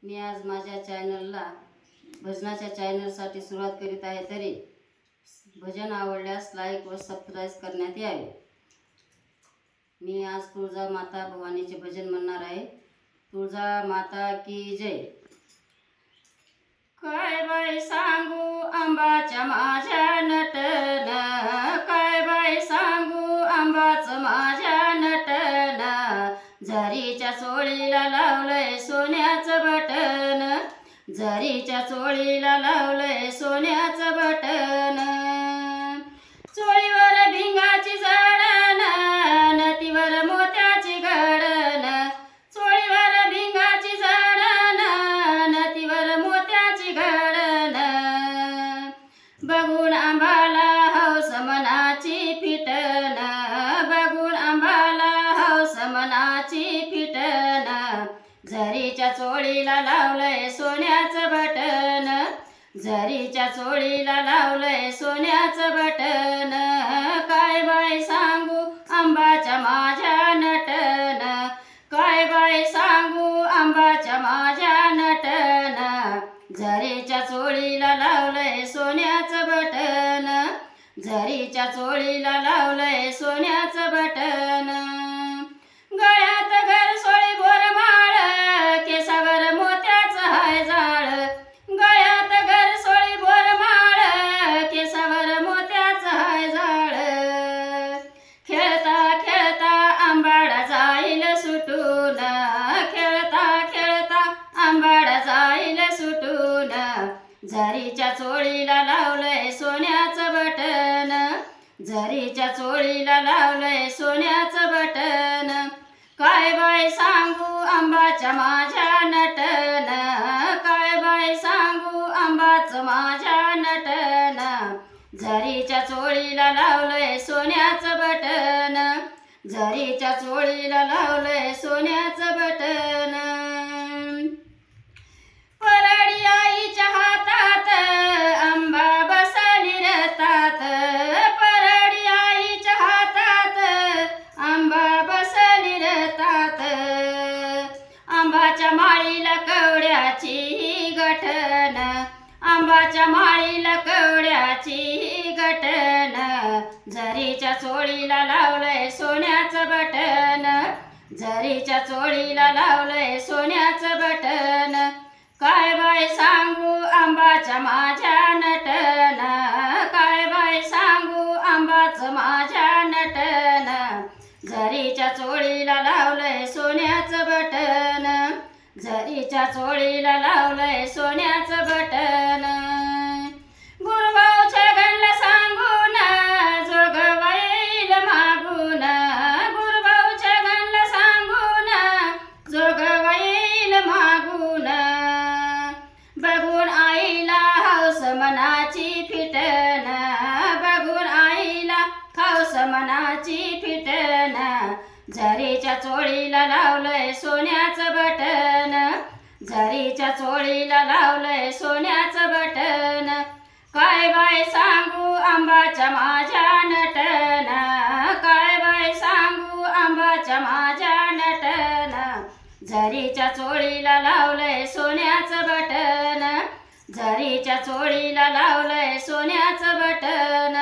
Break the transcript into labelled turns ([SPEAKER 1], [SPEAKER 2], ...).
[SPEAKER 1] मी आज माझ्या चॅनलला भजनाच्या चॅनलसाठी सुरुवात करीत आहे, तरी भजन आवडल्यास लाईक व सबस्क्राईब करण्यात यावे। मी आज तुळजा माता भवानीचे भजन म्हणणार आहे। तुळजा माता की जय। काय बाई सांगू आंबाच्या माझ्या नटन, काय बाई सांगू आंबाचं माझ्या नटन, झरीच्या चोळीला लावलंय सोन्याचं बटन, झरीच्या चोळीला लावलंय सोन्याचं बटन, चोळीवर भिंगाची जडण, नतीवर मोत्याची घडण, चोळीवर भिंगाची जडण, नतीवर मोत्याची घडण, बघून आंबाला हौस मनाची फिटन, बघून आंबाला हौस मनाची फिटन, झरीच्या चोळीला लावलंय सोन्याचं बटन, झरीच्या चोळीला लावलंय सोन्याचं बटन, काय बाई सांगू आंबाच्या माझ्या नटन, काय बाई सांगू आंबाच्या माझ्या नटन, झरीच्या चोळीला लावलंय सोन्याचं बटन, झरीच्या चोळीला लावलंय सोन्याचं बटन, गळ्यात घरसोळी बोरमाळ, केसावर मोत्याचं हाय जाळ, गळ्यात घरसोळी बोरमाळ, केसावर मोत्याचं हाय जाळ, खेळता खेळता आंबाडा जाईल सुटून, खेळता खेळता आंबाडा जाईल सुटून, झरीच्या चोळीला लावलंय सोन्याचं बटन, झरीच्या चोळीला लावलंय सोन्याचं बटन, काय बाई सांगू आंबाच्या माझ्या नटन, काय बाई सांगू आंबाचं माझ्या नटन, झरीच्या चोळीला लावलंय सोन्याचं बटन, झरीच्या चोळीला लावलंय सोन्याचं बटन, परडी आईच्या हातात आंबा बसली रतात, परडी आईच्या हातात आंबा बसली रतात, आंबाच्या माळीला कवड्याची गठण, आंबाच्या माळीला कवड्याची गठण, झरीच्या चोळीला लावलंय सोन्याचं बटन, झरीच्या चोळीला लावलंय सोन्याचं बटन, काय बाई सांगू आंबाच्या माझ्या नटन, काय बाई सांगू आंबाचं माझ्या नटन, झरीच्या चोळीला लावलंय सोन्याचं बटन, झरीच्या चोळीला लावलंय सोन्याचं बटन, गुरुभाऊ छगनला सांगून जोगवाईल मागून, गुरुभाऊ छगनला सांगून जोगवाईल मागून, बघून आईला हौस मनाची फिटन, बघून आईला हौस मनाची फिटन, झरीच्या चोळीला लावलंय सोन्याचं बटन, झरीच्या चोळीला लावलंय सोन्याचं बटन, काय बाई सांगू आंबाच्या माझ्या नटन, काय बाई सांगू आंबाच्या माझ्या नटन, झरीच्या चोळीला लावलंय सोन्याचं बटन, झरीच्या चोळीला लावलंय सोन्याचं बटन।